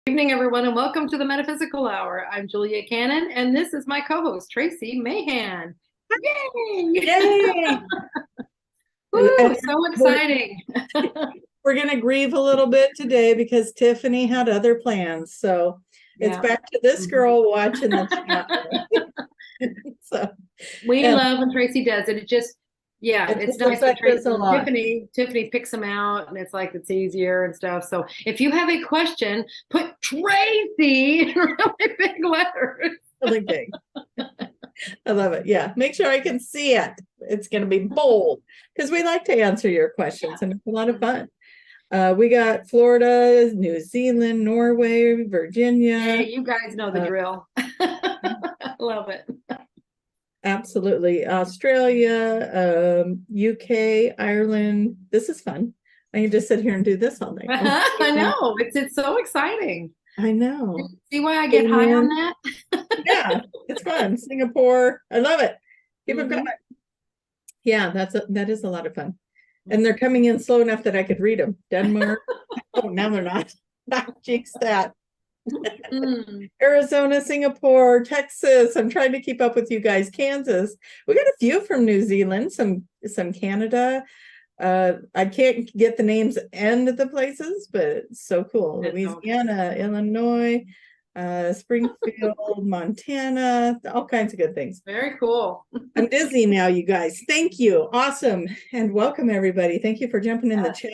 Evening, everyone, and welcome to the Metaphysical Hour. I'm Julia Cannon, and this is my co-host, Tracie Mahan. Yay! Yay! Woo, so exciting. We're going to grieve a little bit today because Tiffany had other plans. So it's back to this girl watching the chat. So we love when Tracie does it. It just, it's nice that Tiffany picks them out, and it's like it's easier and stuff. So if you have a question, put Tracie in really big letters. Really big. I love it. Yeah. Make sure I can see it. It's going to be bold because we like to answer your questions and it's a lot of fun. We got Florida, New Zealand, Norway, Virginia. Hey, you guys know the drill. Love it. Absolutely. Australia, UK, Ireland. This is fun. I can just sit here and do this all night. I know. It's so exciting. I know. See why I get high on that? Yeah, it's fun. Singapore. I love it. Keep it going. Yeah, that is a lot of fun. And they're coming in slow enough that I could read them. Denmark. Oh, now they're not. Jinx that. Arizona, Singapore, Texas. I'm trying to keep up with you guys. Kansas. We got a few from New Zealand, some Canada. I can't get the names and the places, but it's so cool. Louisiana, Illinois, Springfield, Montana, all kinds of good things. Very cool. I'm dizzy now, you guys. Thank you. Awesome. And welcome, everybody. Thank you for jumping in the chat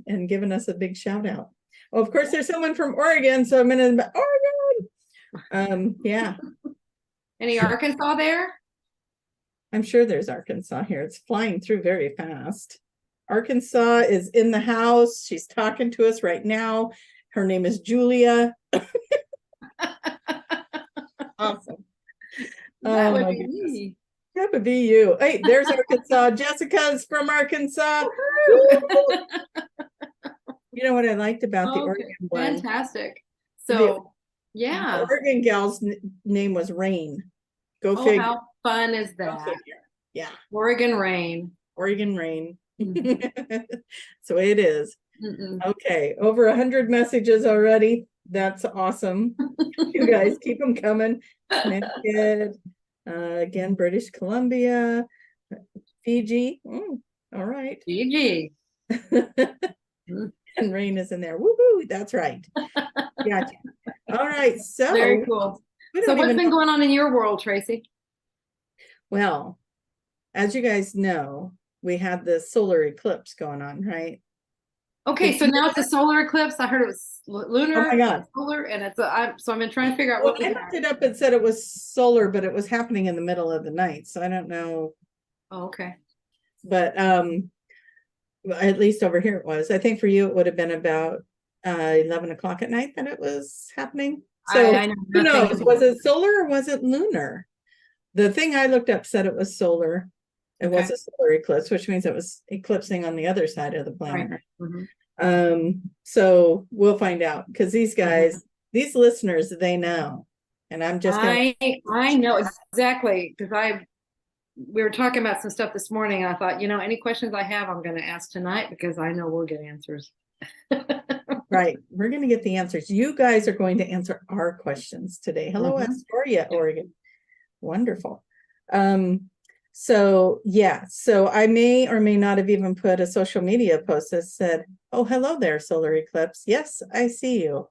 and giving us a big shout out. Well, of course, there's someone from Oregon, so I'm in Oregon. Yeah. Any Arkansas there? I'm sure there's Arkansas here. It's flying through very fast. Arkansas is in the house. She's talking to us right now. Her name is Julia. Awesome. That would be me. That would be you. Hey, there's Arkansas. Jessica's from Arkansas. You know what I liked about the Oregon one? Fantastic. So, the Oregon gal's name was Rain. Go figure. How fun is that? Yeah. Oregon Rain. Oregon Rain. So it is. Okay, over 100 messages already. That's awesome. You guys keep them coming. Connecticut, again, British Columbia, Fiji. All right. Fiji. And Rain is in there. Woohoo! That's right. Gotcha. All right. So very cool. So what's been going on in your world, Tracie? Well, as you guys know, we had the solar eclipse going on, right? Okay, so now it's a solar eclipse. I heard it was lunar. Oh my God. Solar, and it's so I've been trying to figure out what. I looked it up and said it was solar, but it was happening in the middle of the night, so I don't know. Oh, okay. But at least over here it was. I think for you it would have been about 11 o'clock at night that it was happening. So I who knows? Was it solar or was it lunar? The thing I looked up said it was solar. It was a solar eclipse, which means it was eclipsing on the other side of the planet. Right. So we'll find out because these guys, these listeners, they know. And I'm just I know exactly because we were talking about some stuff this morning, and I thought, any questions I have, I'm going to ask tonight because I know we'll get answers. Right. We're going to get the answers. You guys are going to answer our questions today. Hello, Astoria, Oregon. Wonderful. So I may or may not have even put a social media post that said, oh, hello there, solar eclipse. Yes, I see you.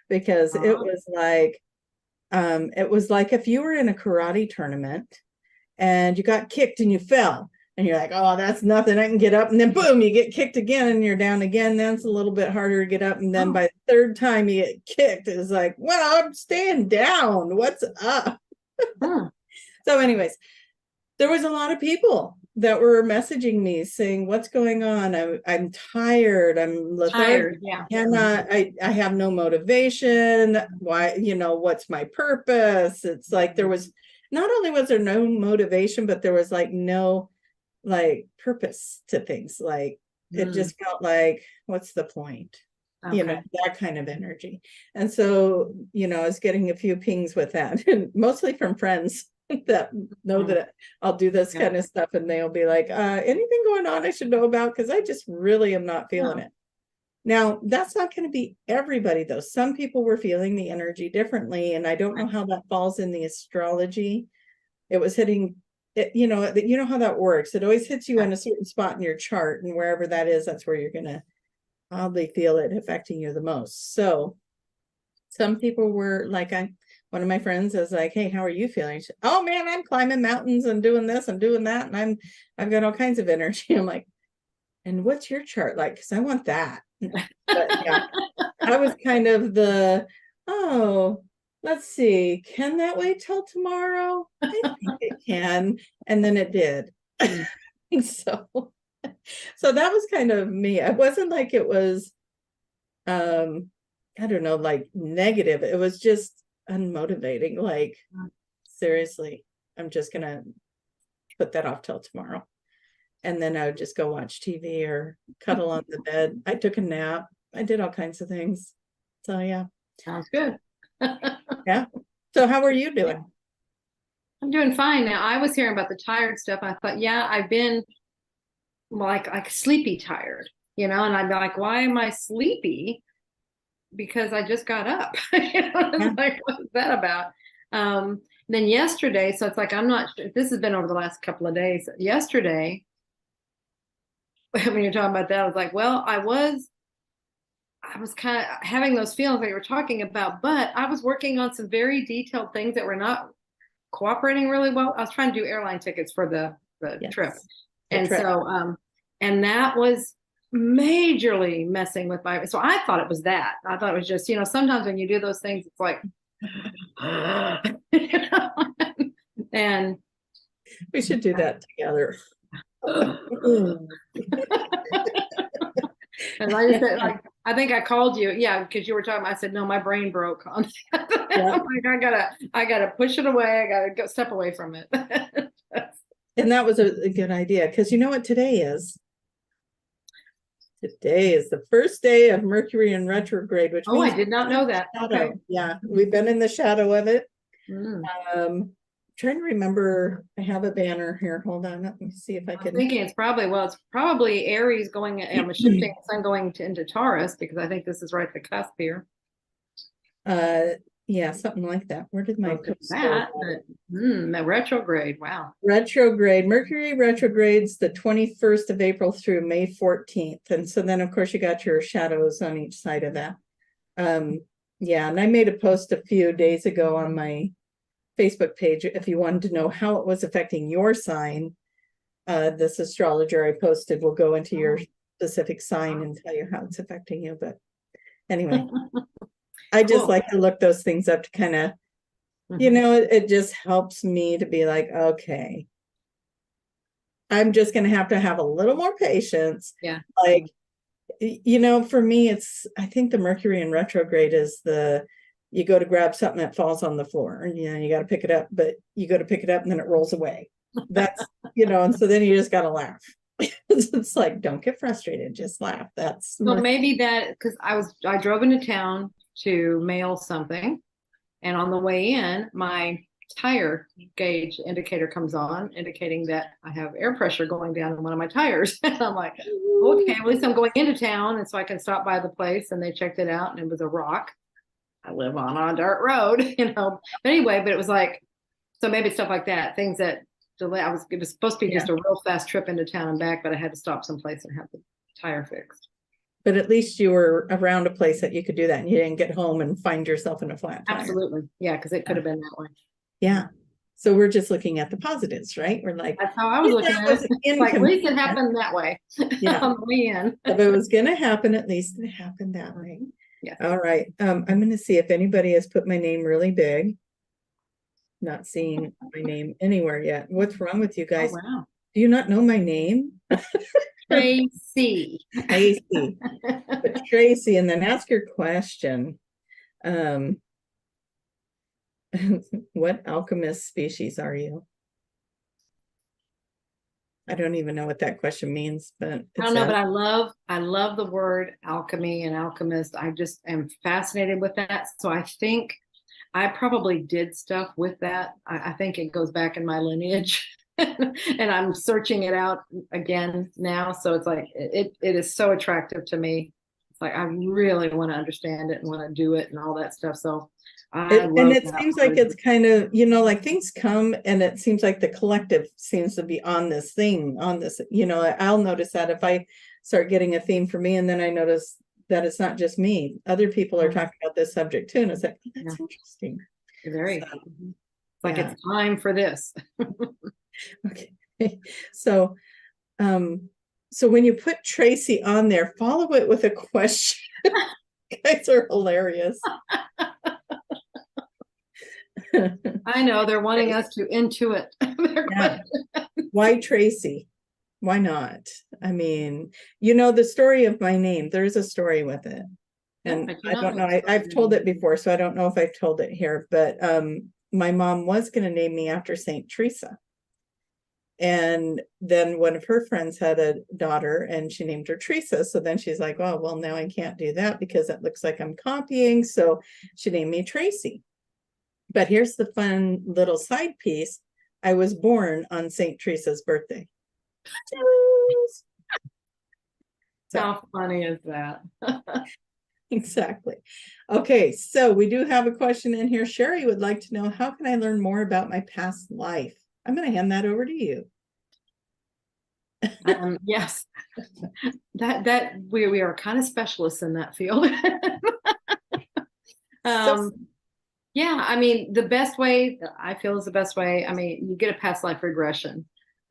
Because it was like if you were in a karate tournament and you got kicked and you fell and you're like, oh, that's nothing, I can get up, and then boom, you get kicked again and you're down again. Then it's a little bit harder to get up, and then by the third time you get kicked, it's like, well, I'm staying down, what's up? So anyways, there was a lot of people that were messaging me saying, what's going on? I'm tired, I'm lethargic. I have no motivation. Why, what's my purpose? It's like there was, not only was there no motivation, but there was like no purpose to things. Like it just felt like, what's the point? That kind of energy. And so, I was getting a few pings with that, and mostly from friends that know that I'll do this kind of stuff, and they'll be like, anything going on I should know about, because I just really am not feeling it. Now, that's not going to be everybody, though. Some people were feeling the energy differently, and I don't know how that falls in the astrology. It was hitting it, you know how that works. It always hits you in a certain spot in your chart, and wherever that is, that's where you're going to probably feel it affecting you the most. So some people were like, one of my friends is like, hey, how are you feeling? She, oh man, I'm climbing mountains and doing this and doing that, and I've got all kinds of energy. I'm like, and what's your chart like? Because I want that. But yeah, I was kind of let's see, can that wait till tomorrow? I think it can. And then it did. So that was kind of me. It wasn't like it was, I don't know, like negative. It was just unmotivating. Like, seriously, I'm just going to put that off till tomorrow. And then I would just go watch TV or cuddle on the bed. I took a nap. I did all kinds of things. So yeah. Sounds good. Yeah. So how are you doing? I'm doing fine. Now, I was hearing about the tired stuff. I thought, yeah, I've been like sleepy tired, and I'd be like, why am I sleepy? Because I just got up. Like, what is that about? Then yesterday, so it's like, I'm not sure. This has been over the last couple of days. Yesterday, when you're talking about that, I was like, well, I was kind of having those feelings that you were talking about, but I was working on some very detailed things that were not cooperating really well. I was trying to do airline tickets for the trip. And so, and that was majorly messing with so I thought it was that. I thought it was just, sometimes when you do those things, it's like, and we should do that together. And I just said, like, I think I called you, because you were talking. I said, no, my brain broke on. Yeah. Like, I gotta push it away. I gotta go step away from it. And that was a good idea, because you know what today is? Today is the first day of Mercury in retrograde, which means I did not know that. Okay. Yeah, we've been in the shadow of it. Trying to remember, I have a banner here. Hold on, let me see if I can. I'm thinking it's probably Aries going, shifting sun going into Taurus, because I think this is right at the cusp here. Yeah, something like that. Where did my the retrograde? Wow. Retrograde. Mercury retrogrades the 21st of April through May 14th. And so then of course you got your shadows on each side of that. Yeah, and I made a post a few days ago on my Facebook page if you wanted to know how it was affecting your sign. This astrologer I posted will go into your specific sign and tell you how it's affecting you. But anyway, I just like to look those things up to kind of, it just helps me to be like, okay, I'm just going to have a little more patience. Yeah. Like, for me, I think the Mercury in retrograde is you go to grab something that falls on the floor and, you got to pick it up, but you go to pick it up and then it rolls away. That's, and so then you just got to laugh. It's like, don't get frustrated, just laugh. That's so maybe that, because I drove into town to mail something, and on the way in, my tire gauge indicator comes on, indicating that I have air pressure going down in one of my tires. And I'm like, okay, at least I'm going into town, and so I can stop by the place. And they checked it out, and it was a rock. I live on a dirt road, But anyway, but it was like, so maybe stuff like that, things that delay. It was supposed to be just a real fast trip into town and back, but I had to stop someplace and have the tire fixed. But at least you were around a place that you could do that, and you didn't get home and find yourself in a flat tire. Absolutely. Yeah, because it could have been that way. Yeah. So we're just looking at the positives, right? We're like, that's how I was looking at it. Like, at least it happened that way. Yeah. On the way in. If it was going to happen, at least it happened that way. Yeah. All right. I'm going to see if anybody has put my name really big. Not seeing my name anywhere yet. What's wrong with you guys? Oh, wow. Do you not know my name? Tracie. Tracie. But Tracie, and then ask your question. What alchemist species are you? I don't even know what that question means, but I don't know, but I love the word alchemy and alchemist. I just am fascinated with that. So I think I probably did stuff with that. I think it goes back in my lineage. And I'm searching it out again now. So it's like, it is so attractive to me. It's like I really want to understand it and want to do it and all that stuff. So and it seems like it's kind of, you know, like things come and it seems like the collective seems to be on this thing, on this, you know, I'll notice that if I start getting a theme for me and then I notice that it's not just me, other people are talking about this subject too. And it's like, oh, that's interesting. Very. So, it's like it's time for this. Okay. So, so when you put Tracie on there, follow it with a question. You guys are hilarious. I know they're wanting us to intuit. Yeah. Why Tracie? Why not? I mean, you know, the story of my name, there's a story with it. And I don't know, I've told it before, so I don't know if I've told it here, but my mom was going to name me after Saint Teresa. And then one of her friends had a daughter and she named her Teresa. So then she's like, oh, well, now I can't do that because it looks like I'm copying. So she named me Tracie. But here's the fun little side piece. I was born on Saint Teresa's birthday. So, how funny is that? Exactly. Okay, so we do have a question in here. Sherry would like to know, how can I learn more about my past life? I'm going to hand that over to you. Yes, that we are kind of specialists in that field. Yeah, I mean, the best way that I feel is the best way. I mean, you get a past life regression.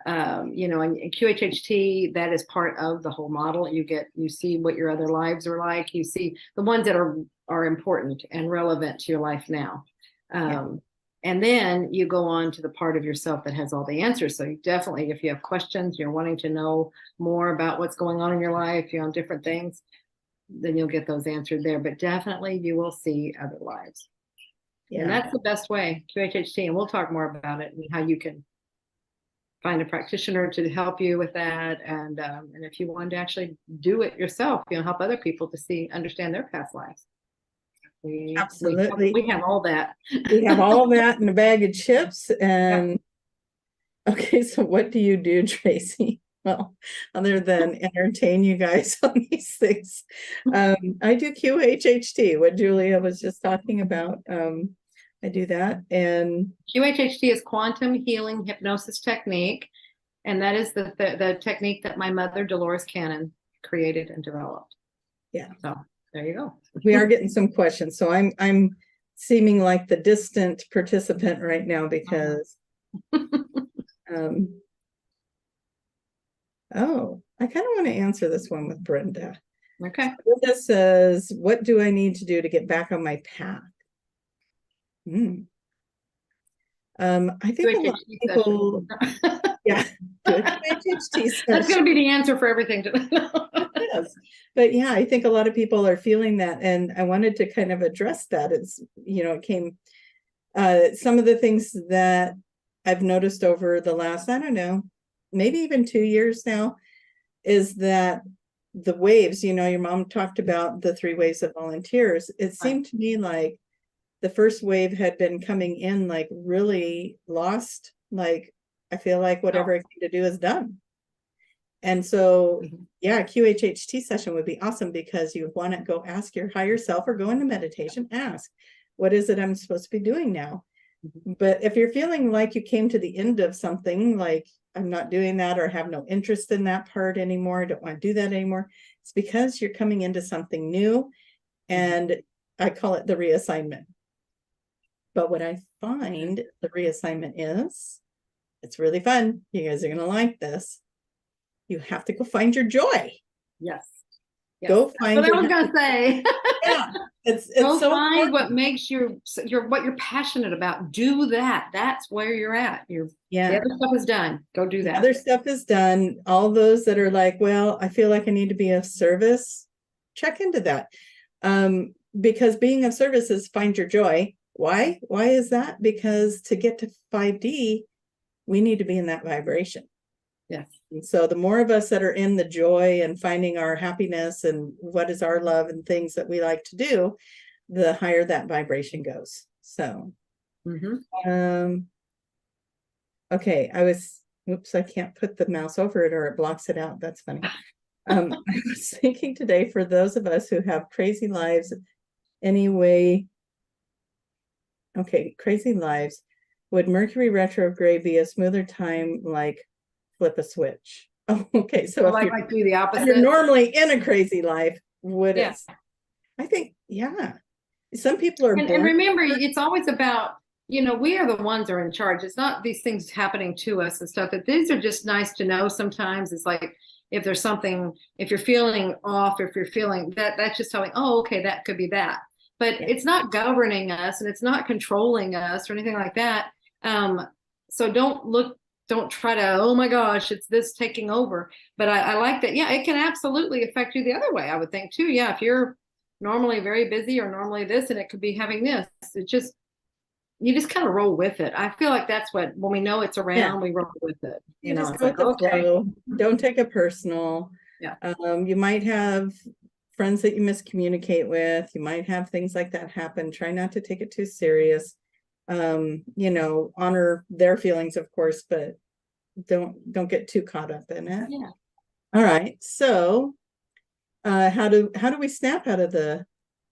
You know, in QHHT, that is part of the whole model. You see what your other lives are like. You see the ones that are important and relevant to your life now. And then you go on to the part of yourself that has all the answers. So you definitely, if you have questions, you're wanting to know more about what's going on in your life, you know, different things, then you'll get those answered there. But definitely you will see other lives. Yeah. And that's the best way, QHHT. And we'll talk more about it and how you can find a practitioner to help you with that. And if you want to actually do it yourself, you know, help other people to understand their past lives. Absolutely. We have all that. We have all that in a bag of chips. And okay, so what do you do, Tracie? Well, other than entertain you guys on these things, I do QHHT, what Julia was just talking about. I do that. And QHHT is quantum healing hypnosis technique. And that is the technique that my mother, Dolores Cannon, created and developed. Yeah. So there you go. We are getting some questions. So I'm seeming like the distant participant right now because oh, I kind of want to answer this one with Brenda. Okay. Brenda says, what do I need to do to get back on my path? I think a lot of people, yeah, do a QHHT session. That's going to be the answer for everything. Yes. But yeah, I think a lot of people are feeling that, and I wanted to kind of address that. It's, you know, it came, some of the things that I've noticed over the last, I don't know, maybe even 2 years now, is that the waves, you know, your mom talked about the 3 waves of volunteers. It seemed to me like the first wave had been coming in like really lost. Like, I feel like whatever I came to do is done. And so, yeah, QHHT session would be awesome because you want to go ask your higher self or go into meditation, ask, what is it I'm supposed to be doing now? But if you're feeling like you came to the end of something, like I'm not doing that or have no interest in that part anymore, don't want to do that anymore, it's because you're coming into something new. And I call it the reassignment. But what I find the reassignment is, it's really fun. You guys are going to like this. You have to go find your joy. Yes. Go find what I was going to say. Yeah. It's go so find important. What makes what you're passionate about. Do that. That's where you're at. The other stuff is done. Go do that. The other stuff is done. All those that are like, well, I feel like I need to be of service, check into that. Because being of service is find your joy. Why? Why is that? Because to get to 5D, we need to be in that vibration. Yes. And so the more of us that are in the joy and finding our happiness and what is our love and things that we like to do, the higher that vibration goes. So, okay. Oops, I can't put the mouse over it or it blocks it out. That's funny. I was thinking today, for those of us who have crazy lives anyway, okay, crazy lives, would Mercury retrograde be a smoother time, like flip a switch? Oh, okay. So like do the if opposite. you're normally in a crazy life, would Yeah. it? I think, yeah. Some people are and remember, it's always about, we are the ones that are in charge. It's not these things happening to us and stuff. That these are just nice to know. Sometimes it's like, if there's something, if you're feeling off, if you're feeling that's just telling, oh, okay, that could be that. But it's not governing us, and it's not controlling us or anything like that. So don't try to, oh my gosh, it's this taking over. But I like that. Yeah, it can absolutely affect you the other way, I would think too. Yeah, if you're normally very busy or normally this, and it could be having this, you just kind of roll with it. I feel like that's when we know it's around, we roll with it. You just go with the flow. Don't take it personal. Yeah. You might have friends that you miscommunicate with. You might have things like that happen. Try not to take it too serious. Honor their feelings, of course, but don't get too caught up in it. Yeah. All right. So how do we snap out of the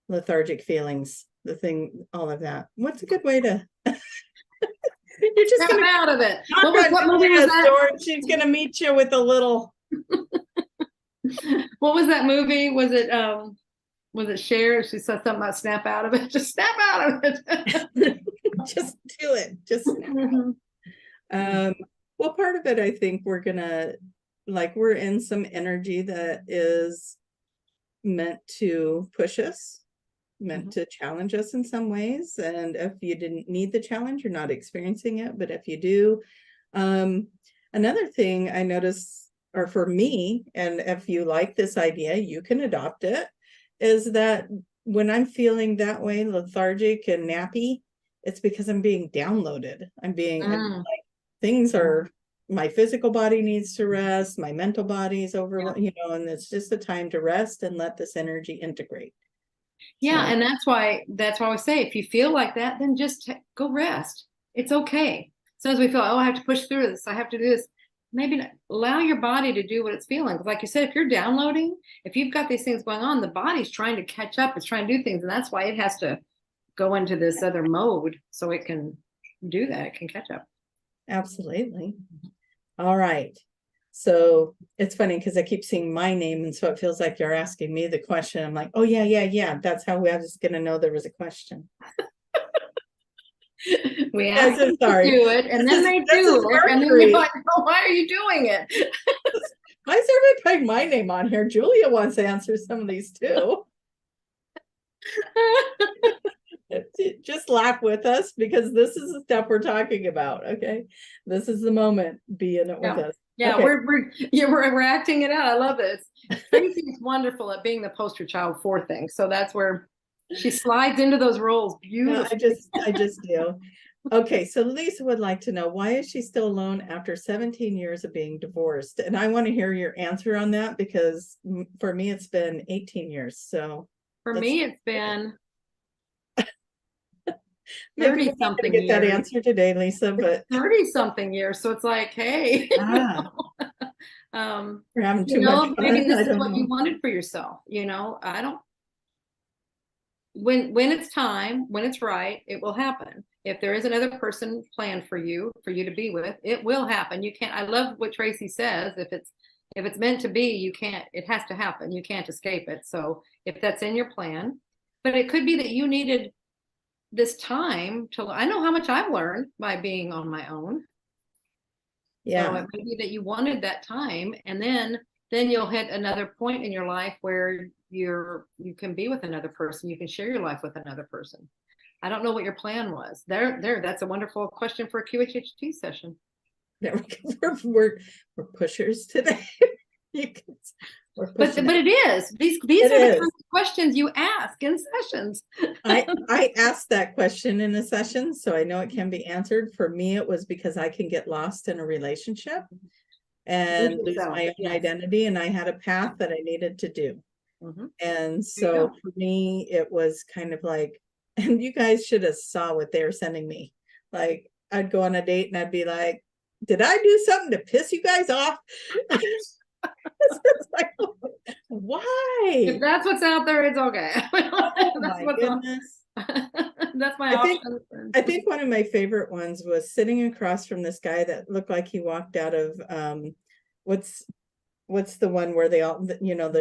lethargic feelings, all of that? What's a good way to you're just gonna out of it? What movie was that? She's gonna meet you with a little what was that movie? Was it Cher? She said something about snap out of it. Just snap out of it. Just do it. Just well, part of it, I think we're in some energy that is meant to push us, meant to challenge us in some ways. And if you didn't need the challenge, you're not experiencing it. But if you do, another thing I notice, or for me, and if you like this idea, you can adopt it, is that when I'm feeling that way, lethargic and nappy, it's because I'm being downloaded. Things are, my physical body needs to rest, my mental body is over, and it's just a time to rest and let this energy integrate. Yeah, and that's why we say, if you feel like that, then just go rest. It's okay. Sometimes we feel, oh, I have to push through this, I have to do this. Maybe not. Allow your body to do what it's feeling. Because like you said, if you're downloading, if you've got these things going on, the body's trying to catch up, it's trying to do things, and that's why it has to go into this other mode so it can do that, it can catch up. Absolutely. All right. So it's funny because I keep seeing my name, and so it feels like you're asking me the question. I'm like, oh yeah. That's how I was going to know there was a question. We asked them to do it, and then they do it, and then you're like, oh, why are you doing it? Why is everybody putting my name on here? Julia wants to answer some of these too. Just laugh with us, because this is the stuff we're talking about. Okay, this is the moment. Be in it with us. Yeah, okay. we're acting it out. I love this. Tracie is wonderful at being the poster child for things, so that's where she slides into those roles beautifully. I just do. Okay, so Lisa would like to know, why is she still alone after 17 years of being divorced? And I want to hear your answer on that, because for me it's been 18 years. So for me it's been 30 something years. Get that answer today, Lisa, but 30 something years. So it's like, hey, we're having too much fun. Maybe this is what you wanted for yourself. I don't. When it's time, when it's right, it will happen. If there is another person planned for you to be with, it will happen. You can't. I love what Tracie says. If it's meant to be, you can't. It has to happen. You can't escape it. So if that's in your plan, but it could be that you needed this time to. I know how much I've learned by being on my own. Yeah. So it may be that you wanted that time, and then you'll hit another point in your life where you can be with another person. You can share your life with another person. I don't know what your plan was. That's a wonderful question for a QHHT session. We're pushers today. But it is. These are the kinds of questions you ask in sessions. I asked that question in a session, so I know it can be answered. For me, it was because I can get lost in a relationship and lose my own identity, and I had a path that I needed to do. And so for me, it was kind of like, and you guys should have saw what they were sending me. Like, I'd go on a date and I'd be like, did I do something to piss you guys off? It's like, right. If that's what's out there, it's okay. Oh my goodness. That's my option. I think one of my favorite ones was sitting across from this guy that looked like he walked out of what's the one where they all, you know,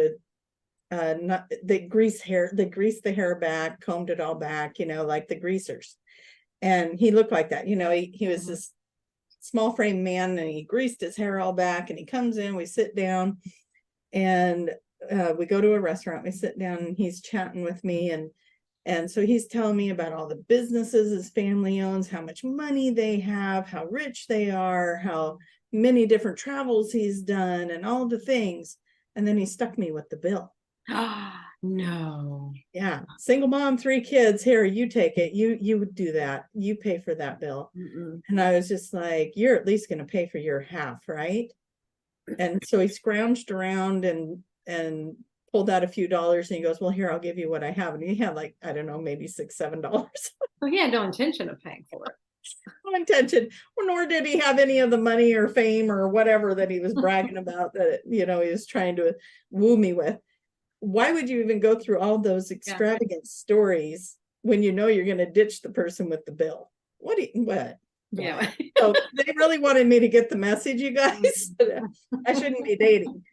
not they grease the hair back, combed it all back, you know, like the greasers. And he looked like that, you know, he was this small frame man, and he greased his hair all back, and he comes in, we sit down, and we go to a restaurant, we sit down, and he's chatting with me, and so he's telling me about all the businesses his family owns, how much money they have, how rich they are, how many different travels he's done, and all the things. And then he stuck me with the bill. No. Yeah. Single mom, 3 kids. Here, you take it. You would do that. You pay for that bill. And I was just like, you're at least going to pay for your half, right? And so he scrounged around and pulled out a few dollars, and he goes, well, here, I'll give you what I have. And he had like, I don't know, maybe $6, $7. Well, he had no intention of paying for it. No intention, nor did he have any of the money or fame or whatever that he was bragging about that, you know, he was trying to woo me with. Why would you even go through all those extravagant stories when you know you're going to ditch the person with the bill? What? Yeah. So they really wanted me to get the message, you guys. I shouldn't be dating.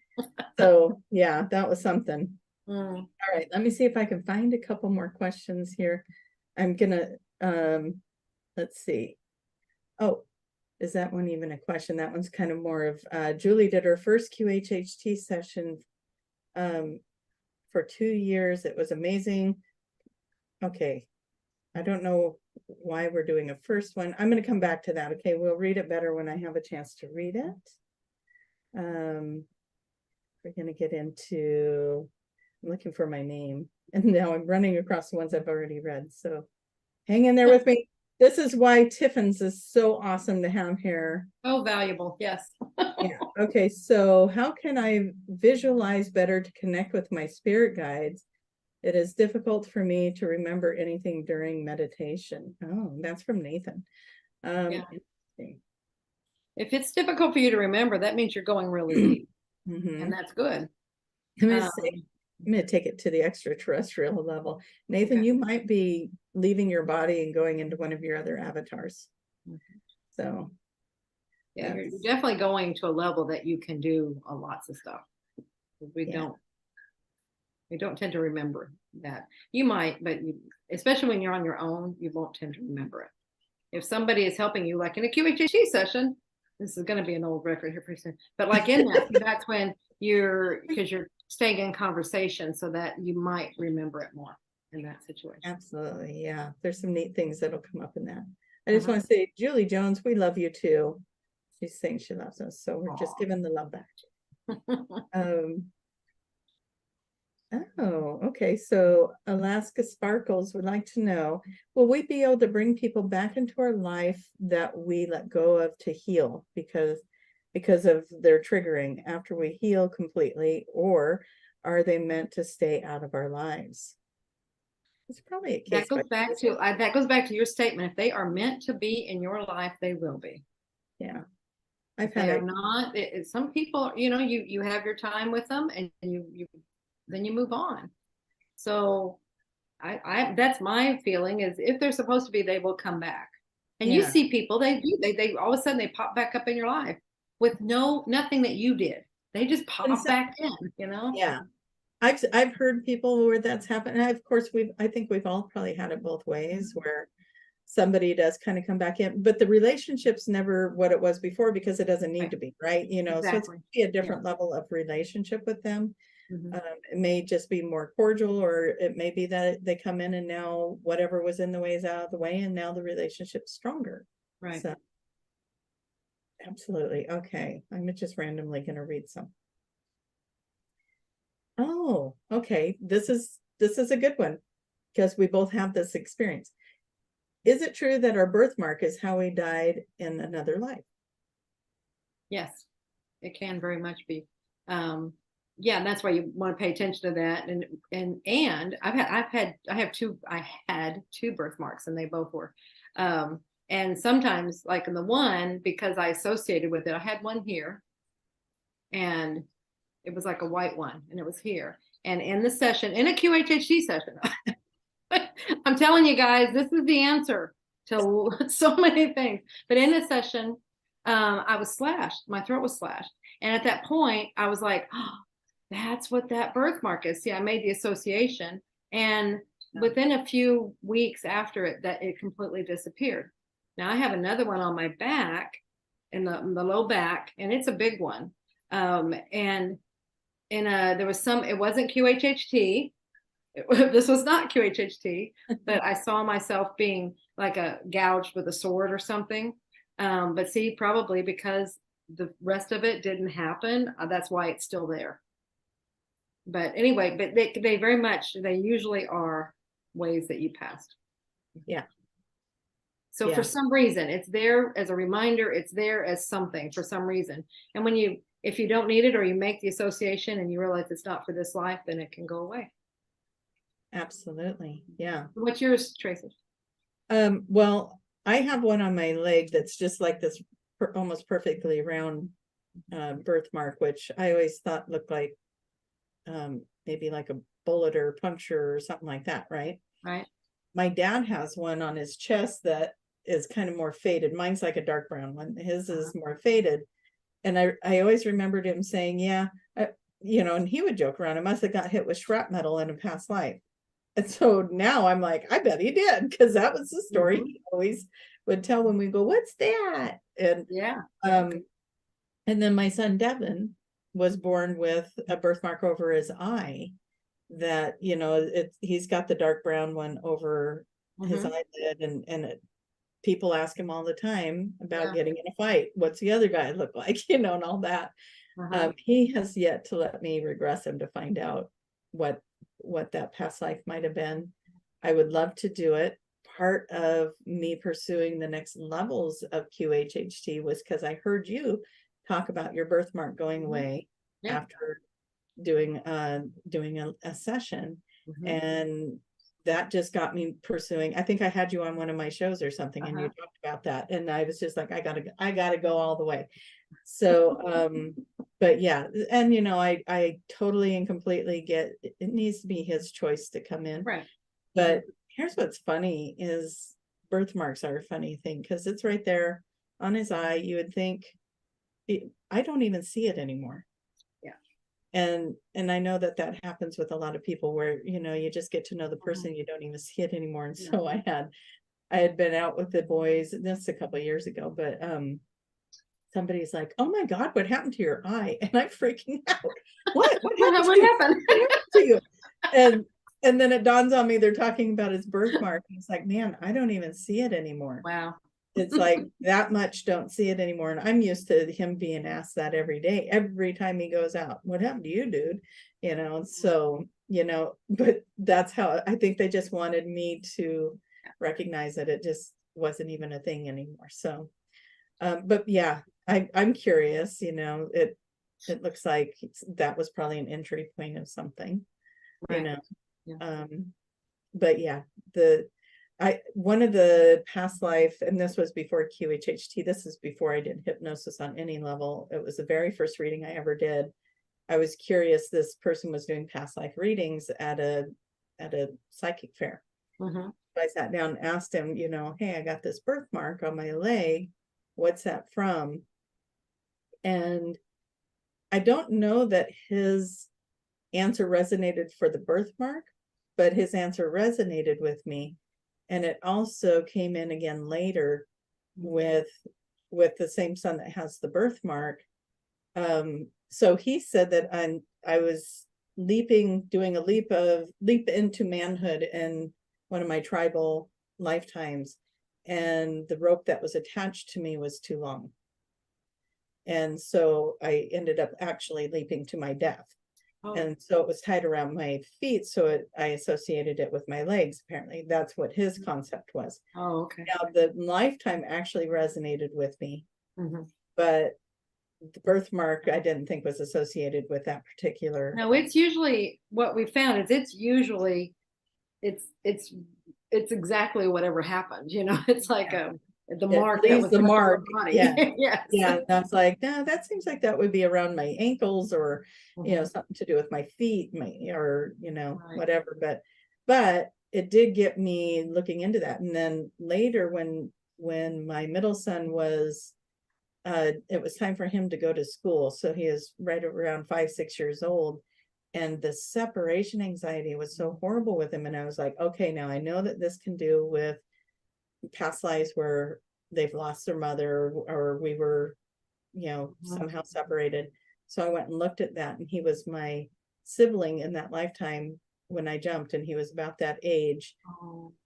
So yeah, that was something. All right, let me see if I can find a couple more questions here. I'm gonna let's see. Oh, is that one even a question? That one's kind of more of Julie did her first QHHT session for 2 years. It was amazing. Okay, I don't know why we're doing a first one. I'm going to come back to that. Okay, we'll read it better when I have a chance to read it. We're going to get into, I'm looking for my name, and now I'm running across the ones I've already read. So hang in there with me. This is why Tiffin's is so awesome to have here. Oh, valuable. Yes. Yeah. Okay. So how can I visualize better to connect with my spirit guides? It is difficult for me to remember anything during meditation. Oh, that's from Nathan. Yeah. If it's difficult for you to remember, that means you're going really deep. And that's good. I'm going to take it to the extraterrestrial level. Nathan, okay. You might be leaving your body and going into one of your other avatars. So yeah, you're definitely going to a level that you can do lots of stuff. We don't tend to remember that. You might, but especially when you're on your own, you won't tend to remember it. If somebody is helping you, like in a QHHT session, this is going to be an old record here pretty soon, but like in that, that's when because you're staying in conversation, so that you might remember it more in that situation. Absolutely. Yeah. There's some neat things that'll come up in that. I just want to say, Julie Jones, we love you too. She's saying she loves us. So we're just giving the love back. Oh, okay. So Alaska Sparkles would like to know, will we be able to bring people back into our life that we let go of to heal because of their triggering after we heal completely, or are they meant to stay out of our lives? It's probably a case. That goes back to your statement. If they are meant to be in your life, they will be. Yeah. If they are not, some people, you know, you have your time with them, and then you move on. So I that's my feeling, is if they're supposed to be, they will come back. And you see people, they all of a sudden they pop back up in your life with nothing that you did. They just pop back in, you know? Yeah. I've heard people where that's happened. And of course I think we've all probably had it both ways, where somebody does kind of come back in, but the relationship's never what it was before, because it doesn't need to be, right? You know, so it's going to be a different level of relationship with them. It may just be more cordial, or it may be that they come in and now whatever was in the way is out of the way, and now the relationship's stronger. Right. So, absolutely. Okay. I'm just randomly going to read some. Oh, okay. This is a good one, because we both have this experience. Is it true that our birthmark is how we died in another life? Yes, it can very much be. Yeah, and that's why you want to pay attention to that. And I had two birthmarks, and they both were. And sometimes, like in the one, because I associated with it, I had one here, and it was like a white one, and it was here. And in the session, in a QHHT session, I'm telling you guys, this is the answer to so many things. But in a session, I was slashed. My throat was slashed. And at that point, I was like, oh, that's what that birthmark is. See, I made the association. And within a few weeks after it, that it completely disappeared. Now I have another one on my back, in the low back, and it's a big one. And there was some, it wasn't QHHT. This was not QHHT, but I saw myself being like gouged with a sword or something. But see, probably because the rest of it didn't happen, that's why it's still there. But anyway, but they very much, they usually are ways that you passed. Yeah. So for some reason, it's there as a reminder, it's there as something for some reason. And if you don't need it, or you make the association and you realize it's not for this life, then it can go away. Absolutely. Yeah. What's yours, Tracie? Well, I have one on my leg that's just like this almost perfectly round birthmark, which I always thought looked like maybe like a bullet or puncture or something like that, right? Right. My dad has one on his chest that is kind of more faded. Mine's like a dark brown one. His is more faded. And I always remembered him saying, yeah, and he would joke around. I must have got hit with shrapnel in a past life. And so now I'm like, I bet he did, because that was the story he always would tell when we go, what's that? And and then my son Devin was born with a birthmark over his eye that, he's got the dark brown one over his eyelid, and people ask him all the time about getting in a fight. What's the other guy look like? And all that. He has yet to let me regress him to find out what that past life might have been. I would love to do it. Part of me pursuing the next levels of QHHT was because I heard you talk about your birthmark going away after doing a session, and that just got me pursuing. I think I had you on one of my shows or something, and you talked about that, and I was just like, I gotta go all the way. So but yeah, and I totally and completely get it needs to be his choice to come in, right? But here's what's funny is birthmarks are a funny thing, because it's right there on his eye. You would think I don't even see it anymore. And I know that happens with a lot of people where, you just get to know the person, you don't even see it anymore. And so I had been out with the boys, this a couple of years ago, but somebody's like, oh my God, what happened to your eye? And I'm freaking out. What happened? What happened to you? And then it dawns on me, they're talking about his birthmark. And it's like, man, I don't even see it anymore. Wow. It's like that much don't see it anymore. And I'm used to him being asked that every day, every time he goes out. What happened to you, dude? So, but that's how I think they just wanted me to recognize that it just wasn't even a thing anymore. So, but yeah, I'm curious, it looks like that was probably an entry point of something, right. But yeah, one of the past life, and this was before QHHT, this is before I did hypnosis on any level. It was the very first reading I ever did. I was curious, this person was doing past life readings at a psychic fair. I sat down and asked him, hey, I got this birthmark on my leg. What's that from? And I don't know that his answer resonated for the birthmark, but his answer resonated with me. And it also came in again later with the same son that has the birthmark. So he said that I was doing a leap into manhood in one of my tribal lifetimes, and the rope that was attached to me was too long. And so I ended up actually leaping to my death. And so it was tied around my feet. So I associated it with my legs. Apparently that's what his concept was. Oh, okay. Now the lifetime actually resonated with me, but the birthmark I didn't think was associated with that particular. No, it's usually what we found is it's exactly whatever happened. It's like the mark that was the mark. Yeah. Yes. Yeah. And I was like, no, that seems like that would be around my ankles, or, something to do with my feet, or, whatever. But it did get me looking into that. And then later when my middle son was, it was time for him to go to school. So he is right around 5-6 years old. And the separation anxiety was so horrible with him. And I was like, okay, now I know that this can do with past lives where they've lost their mother, or we were, somehow separated. So I went and looked at that, and he was my sibling in that lifetime when I jumped, and he was about that age.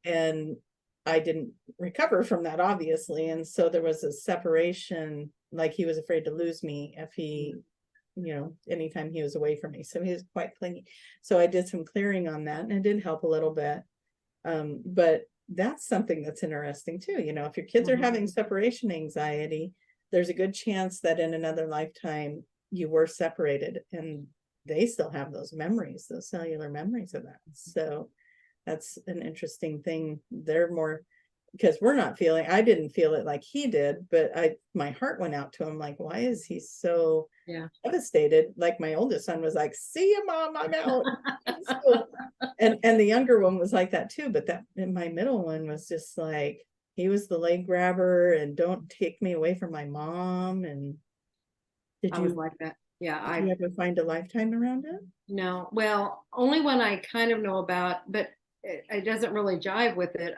And I didn't recover from that, obviously. And so there was a separation, like he was afraid to lose me if he, anytime he was away from me. So he was quite clingy. So I did some clearing on that, and it did help a little bit. But that's something that's interesting too. If your kids are having separation anxiety, there's a good chance that in another lifetime you were separated, and they still have those memories, those cellular memories of that. So that's an interesting thing. They're more, because I didn't feel it like he did, but my heart went out to him, like, why is he so devastated? Like my oldest son was like, see you, Mom, I'm out. and the younger one was like that too, but my middle one was just like, he was the leg grabber, and don't take me away from my mom. And I was like that. Yeah. Did you ever find a lifetime around it? No, well, only one I kind of know about, but it doesn't really jive with it.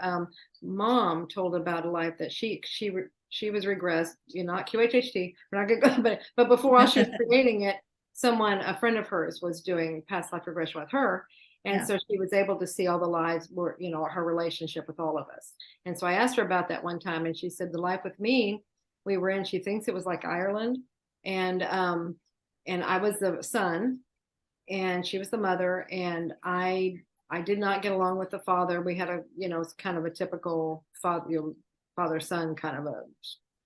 Mom told about a life that she was regressed, not QHHT. We're not gonna go, but before while she was creating it, a friend of hers was doing past life regression with her. And so she was able to see all the lives were, her relationship with all of us. And so I asked her about that one time, and she said the life with me, we were in, she thinks it was like Ireland. And I was the son, and she was the mother, and I did not get along with the father. We had it's kind of a typical father son kind of a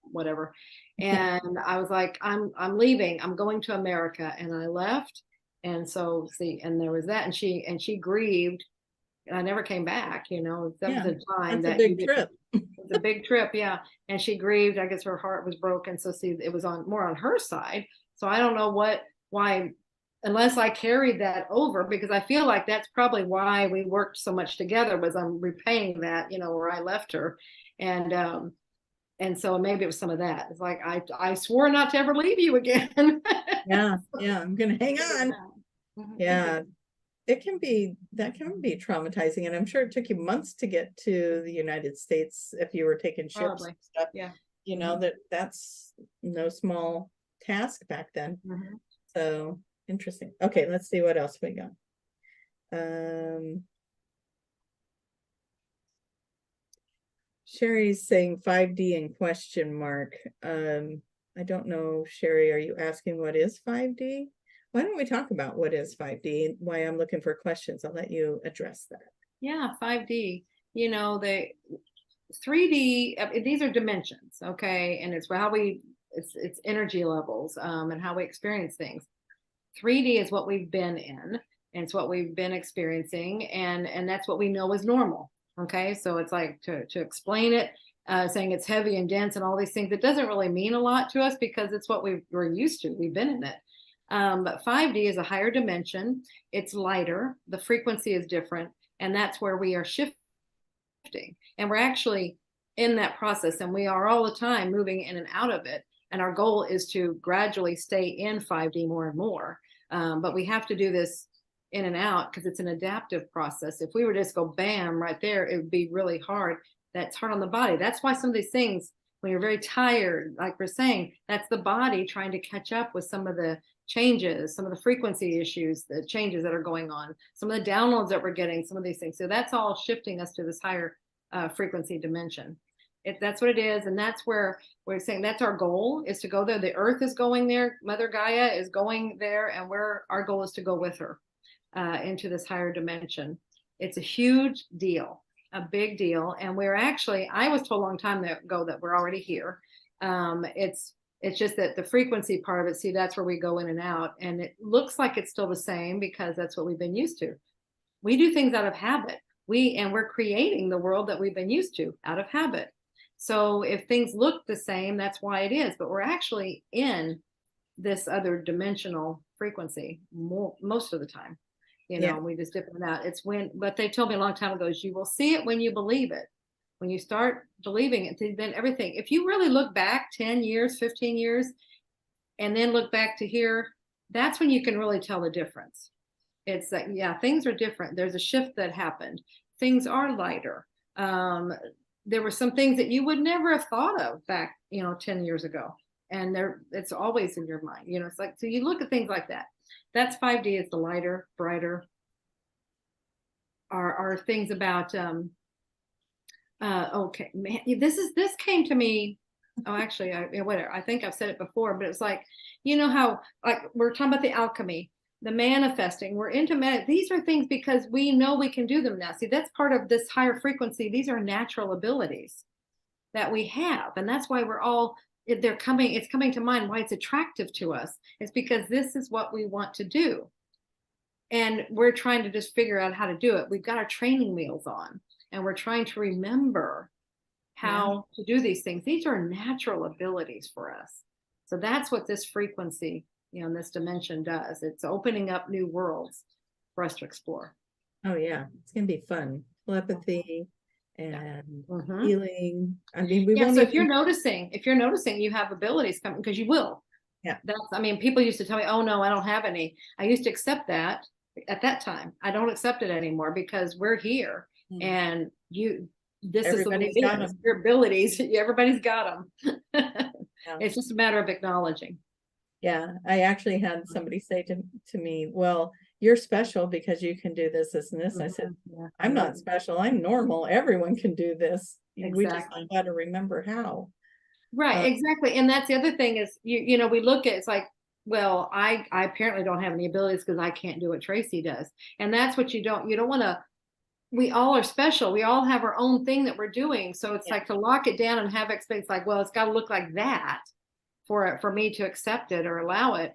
whatever. And I was like, I'm leaving. I'm going to America. And I left. And so and there was that, and she grieved, and I never came back. That was a time that's a big trip. It was a big trip, yeah. And she grieved. I guess her heart was broken. So it was more on her side. So I don't know why, unless I carried that over, because I feel like that's probably why we worked so much together, was I'm repaying that, where I left her. And so maybe it was some of that. It's like, I swore not to ever leave you again. Yeah. I'm going to hang on. Yeah. That can be traumatizing. And I'm sure it took you months to get to the United States if you were taking ships. Probably. And stuff. Yeah. That's no small task back then. So interesting. Okay, let's see what else we got. Sherry's saying 5D in question mark. I don't know, Sherry, are you asking what is 5D? Why don't we talk about what is 5D and why I'm looking for questions? I'll let you address that. Yeah, 5D. The 3D, these are dimensions, okay? And it's it's energy levels, and how we experience things. 3D is what we've been in, and it's what we've been experiencing, and that's what we know is normal. Okay, so it's like to explain it, saying it's heavy and dense and all these things, it doesn't really mean a lot to us because it's what we're used to. We've been in it. But 5D is a higher dimension. It's lighter. The frequency is different, and that's where we are shifting. And we're actually in that process, and we are all the time moving in and out of it. And our goal is to gradually stay in 5D more and more. But we have to do this in and out because it's an adaptive process. If we were to just go bam right there, it would be really hard. That's hard on the body. That's why some of these things, when you're very tired, like we're saying, that's the body trying to catch up with some of the changes, some of the frequency issues, the changes that are going on, some of the downloads that we're getting, some of these things. So that's all shifting us to this higher frequency dimension. That's what it is. And that's where we're saying that's our goal, is to go there. The earth is going there. Mother Gaia is going there. And our goal is to go with her into this higher dimension. It's a huge deal, a big deal. And I was told a long time ago that we're already here. It's just that the frequency part of it, see, that's where we go in and out. And it looks like it's still the same because that's what we've been used to. We do things out of habit. We're creating the world that we've been used to out of habit. So if things look the same, that's why it is. But we're actually in this other dimensional frequency most of the time. We just dip in that. It's but they told me a long time ago is you will see it when you believe it. When you start believing it, then everything. If you really look back 10 years, 15 years, and then look back to here, that's when you can really tell the difference. It's like, yeah, things are different. There's a shift that happened. Things are lighter. There were some things that you would never have thought of back, 10 years ago. And it's always in your mind. It's like, so you look at things like that. That's 5D. It's the lighter, brighter. Are things about, okay, man, this came to me. Oh, actually, I think I've said it before, but it's like, how, like, we're talking about the alchemy, the manifesting, we're into these are things because we know we can do them now. See, that's part of this higher frequency. These are natural abilities that we have. And that's why it's coming to mind why it's attractive to us. It's because this is what we want to do. And we're trying to just figure out how to do it. We've got our training wheels on, and we're trying to remember how to do these things. These are natural abilities for us. So that's what this frequency, this dimension does. It's opening up new worlds for us to explore. Oh yeah, it's gonna be fun. Telepathy and healing. I mean, so if you're noticing you have abilities coming, because you will. Yeah. People used to tell me, oh no, I don't have any. I used to accept that at that time. I don't accept it anymore because we're here and everybody's got them. Your abilities. Everybody's got them. It's just a matter of acknowledging. Yeah, I actually had somebody say to me, well, you're special because you can do this, this, and this. I said, I'm not special. I'm normal. Everyone can do this. Exactly. We just got to remember how. Right, exactly. And that's the other thing is, we look at, it's like, well, I apparently don't have any abilities because I can't do what Tracie does. And that's what you don't want to, we all are special. We all have our own thing that we're doing. So it's like to lock it down and have expectations like, well, it's got to look like that for me to accept it or allow it.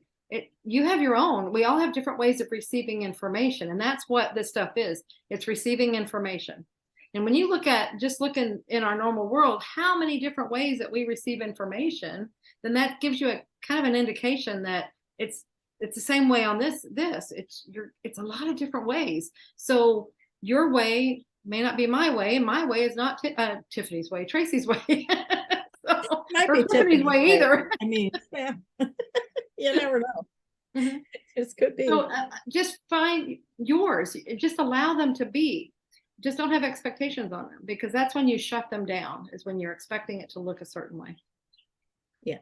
You have your own. We all have different ways of receiving information. And that's what this stuff is. It's receiving information. And when you look in our normal world, how many different ways that we receive information, then that gives you a kind of an indication that it's the same way on this. It's a lot of different ways. So your way may not be my way, and my way is not Tiffany's way, Tracie's way. Might be Tiffany's way either. I mean, yeah. You never know. It could be. So just find yours. Just allow them to be. Just don't have expectations on them, because that's when you shut them down, is when you're expecting it to look a certain way. Yeah.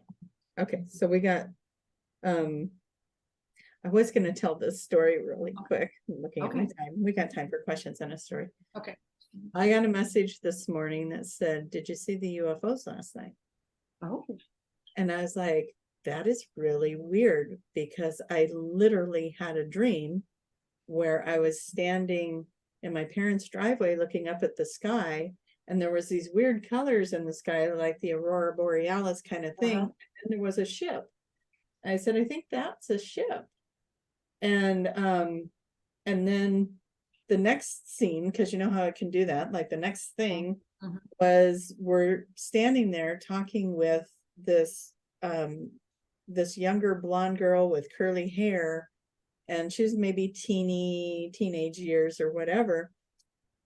Okay. So we got, I was going to tell this story really quick. I'm looking at my time. We got time for questions and a story. Okay. I got a message this morning that said, did you see the UFOs last night? Oh. And I was like, that is really weird, because I literally had a dream where I was standing in my parents' driveway looking up at the sky, and there was these weird colors in the sky, like the aurora borealis kind of thing. And there was a ship. I said, I think that's a ship. And then the next scene, because you know how it can do that, like the next thing was, we're standing there talking with this this younger blonde girl with curly hair, and she's maybe teenage years or whatever.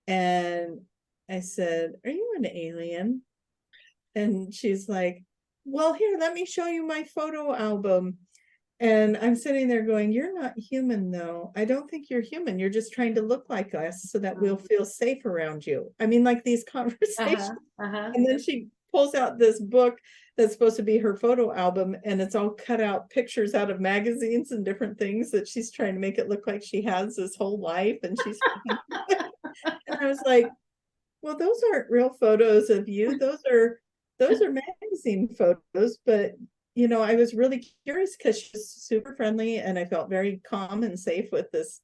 And I said, are you an alien? And she's like, well, here, let me show you my photo album. And I'm sitting there going, you're not human, though. I don't think you're human. You're just trying to look like us so that we'll feel safe around you. I mean, like these conversations. And then she pulls out this book that's supposed to be her photo album, and it's all cut out pictures out of magazines and different things that she's trying to make it look like she has this whole life. And she's and I was like, well, those aren't real photos of you. Those are magazine photos. But you know, I was really curious because she's super friendly, and I felt very calm and safe with this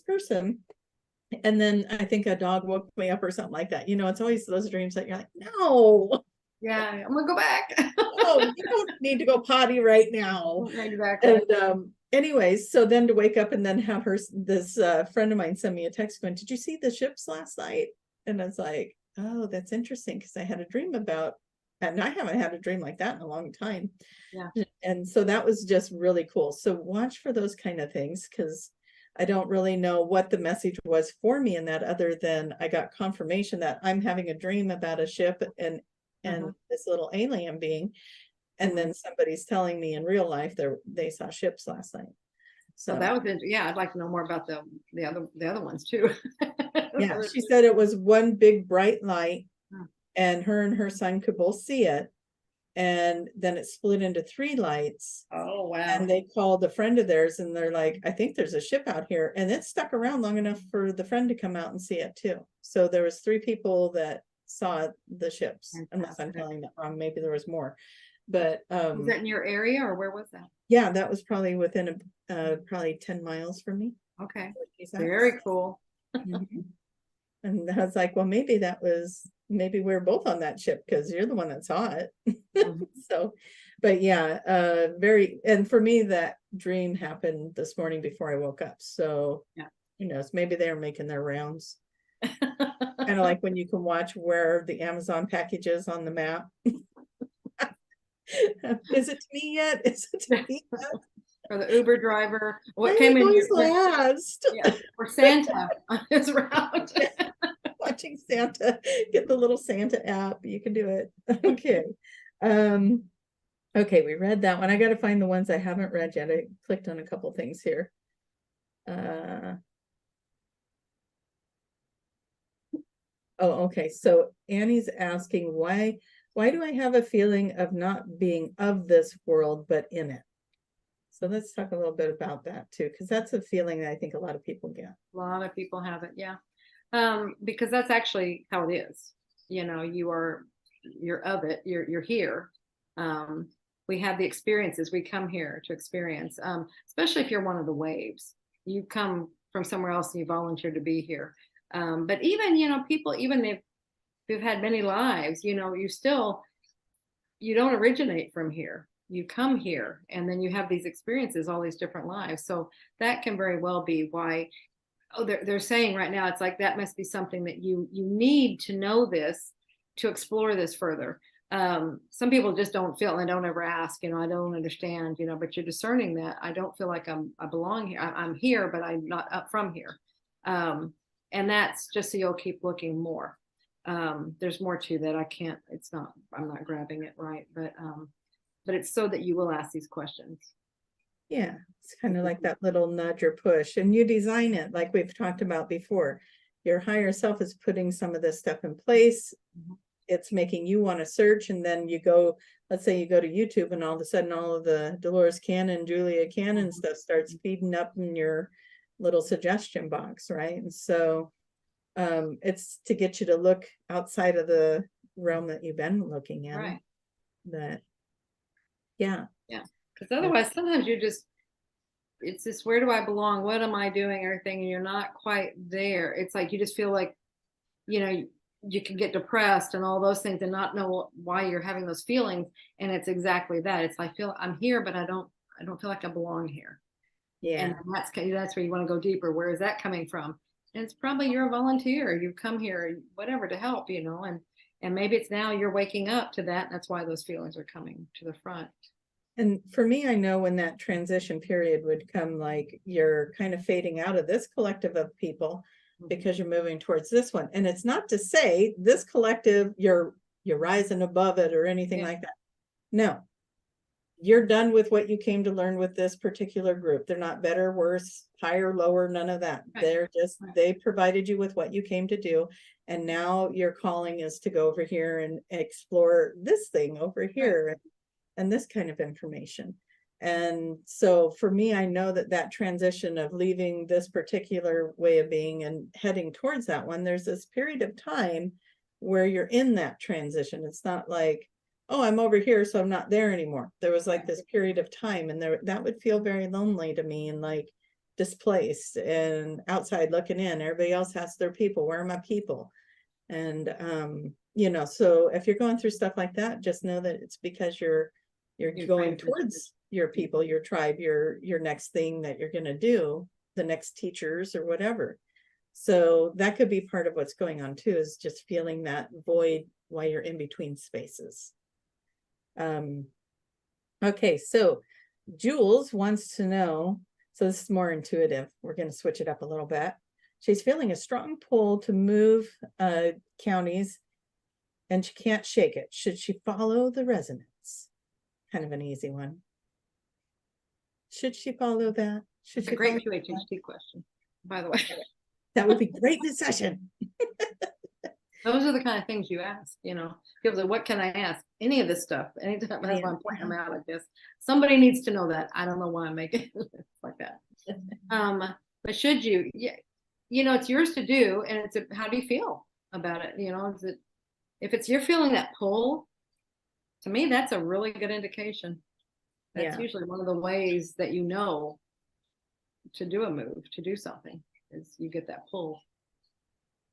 person. And then I think a dog woke me up or something like that. You know, it's always those dreams that you're like, no. Yeah, I'm gonna go back. Oh, you don't need to go potty right now. Exactly. And anyways, so then to wake up and then have this friend of mine send me a text going, did you see the ships last night? And I was like, oh, that's interesting, because I had a dream about, and I haven't had a dream like that in a long time. Yeah. And so that was just really cool. So watch for those kind of things, because I don't really know what the message was for me in that, other than I got confirmation that I'm having a dream about a ship and this little alien being. And then somebody's telling me in real life they saw ships last night. So that was, yeah, I'd like to know more about the other ones too. Yeah, she said it was one big bright light, and her son could both see it. And then it split into 3 lights. Oh, wow. And they called a friend of theirs, and they're like, I think there's a ship out here. And it stuck around long enough for the friend to come out and see it too. So there was 3 people that saw the ships. Fantastic. Unless I'm telling that wrong, maybe there was more. But was that in your area, or where was that? Yeah, that was probably within probably 10 miles from me. Okay, very cool. And I was like, well, maybe we're both on that ship, because you're the one that saw it. So, but yeah, and for me, that dream happened this morning before I woke up. So, yeah, who knows, maybe they're making their rounds. Kind of like when you can watch where the Amazon package is on the map. Is it to me yet? Is it to me yet? Or the Uber driver, what came in your last? Yeah, or Santa on his route. Watching Santa, get the little Santa app. You can do it. Okay. Okay, we read that one. I got to find the ones I haven't read yet. I clicked on a couple things here. Oh, okay. So Annie's asking, why do I have a feeling of not being of this world, but in it? So let's talk a little bit about that too, because that's a feeling that I think a lot of people get. A lot of people have it, yeah. Because that's actually how it is. You know, you're of it, you're here. We have the experiences, we come here to experience, especially if you're one of the waves. You come from somewhere else and you volunteer to be here. But even, you know, people, even if who've had many lives, you know, you don't originate from here. You come here, and then you have these experiences, all these different lives. So that can very well be why, they're saying right now, it's like that must be something that you need to know this, to explore this further. Some people just don't feel, and don't ever ask, you know, I don't understand, you know, but you're discerning that I don't feel like I belong here. I'm here, but I'm not up from here. And that's just so you'll keep looking more. There's more to that. I'm not grabbing it right, but it's so that you will ask these questions. Yeah, it's kind of like that little nudge or push, and you design it like we've talked about before. Your higher self is putting some of this stuff in place. It's making you want to search, and then let's say you go to YouTube, and all of a sudden all of the Dolores Cannon, Julia Cannon stuff starts feeding up in your little suggestion box, right? And so it's to get you to look outside of the realm that you've been looking at. Right. That, yeah. Because otherwise, sometimes it's this, where do I belong? What am I doing? Everything, and you're not quite there. It's like you just feel like, you know, you can get depressed and all those things and not know why you're having those feelings. And it's exactly that. It's, I feel I'm here, but I don't feel like I belong here. Yeah. And that's where you want to go deeper. Where is that coming from? And it's probably you're a volunteer. You've come here, whatever, to help, you know, and maybe it's now you're waking up to that. And that's why those feelings are coming to the front. And for me, I know when that transition period would come, like you're kind of fading out of this collective of people because you're moving towards this one. And it's not to say this collective, you're rising above it or anything like that. No, you're done with what you came to learn with this particular group. They're not better, worse, higher, lower, none of that. Right. They're just, they provided you with what you came to do. And now your calling is to go over here and explore this thing over here. Right. And this kind of information. And so for me, I know that transition of leaving this particular way of being and heading towards that one, there's this period of time where you're in that transition. It's not like, oh, I'm over here, so I'm not there anymore. There was like this period of time, and that would feel very lonely to me, and like displaced and outside looking in. Everybody else has their people. Where are my people? And you know, so if you're going through stuff like that, just know that it's because you're going towards your people, your tribe, your next thing that you're going to do, the next teachers or whatever. So that could be part of what's going on too, is just feeling that void while you're in between spaces. Okay, so Jules wants to know, so this is more intuitive. We're going to switch it up a little bit. She's feeling a strong pull to move counties and she can't shake it. Should she follow the resonance? Kind of an easy one. Should she follow that? Should It's she a great QHHT question, by the way. That would be great in a session. Those are the kind of things you ask, you know. People say, what can I ask? Any of this stuff. Anytime, that's why I'm pointing them out like this. Somebody needs to know that. I don't know why I'm making it like that. But should you? Yeah, you know, it's yours to do, and it's how do you feel about it? You know, is it, if it's you're feeling that pull, to me, that's a really good indication. That's usually one of the ways that you know to do a move, to do something, is you get that pull.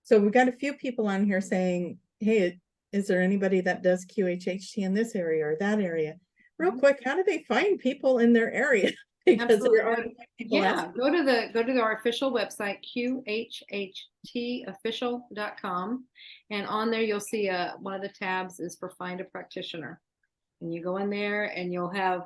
So we got a few people on here saying, hey, is there anybody that does QHHT in this area or that area? Real quick, how do they find people in their area? Because there are people go to our official website, QHHTofficial.com, and on there you'll see one of the tabs is for find a practitioner, and you go in there and you'll have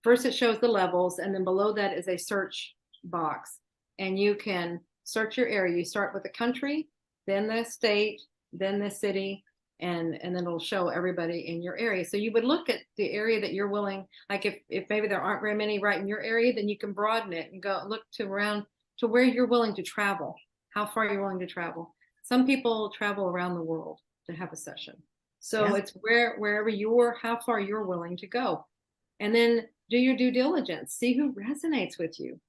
first it shows the levels, and then below that is a search box, and you can search your area. You start with the country, then the state, then the city, and then it'll show everybody in your area. So you would look at the area that you're willing, like if maybe there aren't very many right in your area, then you can broaden it and go look to around to where you're willing to travel, how far you're willing to travel. Some people travel around the world to have a session. So it's wherever how far you're willing to go. And then do your due diligence, see who resonates with you.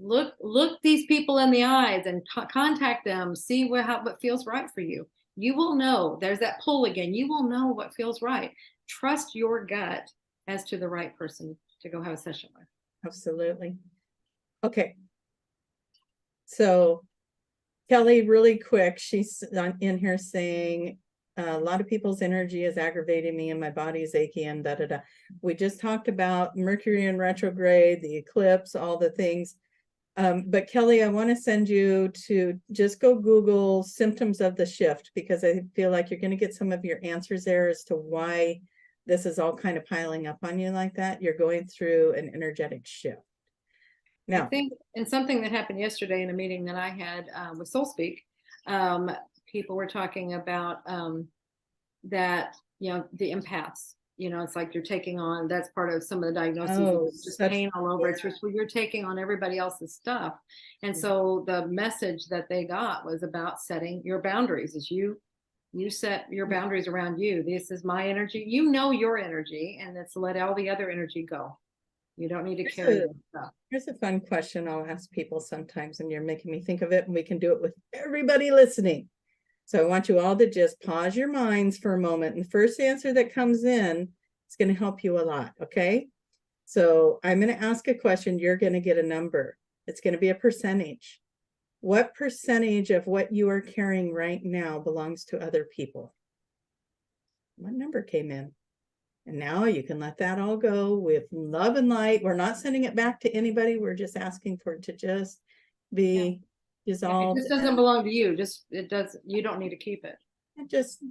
Look these people in the eyes and contact them, see what feels right for you. You will know. There's that pull again. You will know what feels right. Trust your gut as to the right person to go have a session with. Absolutely. Okay. So Kelly, really quick, she's in here saying a lot of people's energy is aggravating me and my body is achy and da-da-da. We just talked about Mercury in retrograde, the eclipse, all the things. But Kelly, I want to send you to just go Google symptoms of the shift, because I feel like you're going to get some of your answers there as to why this is all kind of piling up on you like that. You're going through an energetic shift. Now, I think, and something that happened yesterday in a meeting that I had with Soul Speak, people were talking about that, you know, the empaths. You know, it's like you're taking on, that's part of some of the diagnoses, just pain all over. It's just where you're taking on everybody else's stuff. And so the message that they got was about setting your boundaries. As you set your boundaries around you. This is my energy. You know your energy, and it's let all the other energy go. You don't need to carry that stuff. Here's a fun question I'll ask people sometimes, and you're making me think of it, and we can do it with everybody listening. So I want you all to just pause your minds for a moment. And the first answer that comes in is going to help you a lot. Okay. So I'm going to ask a question. You're going to get a number. It's going to be a percentage. What percentage of what you are carrying right now belongs to other people? What number came in? And now you can let that all go with love and light. We're not sending it back to anybody. We're just asking for it to just be dissolved. It just doesn't belong to you. It does. You don't need to keep it. It just,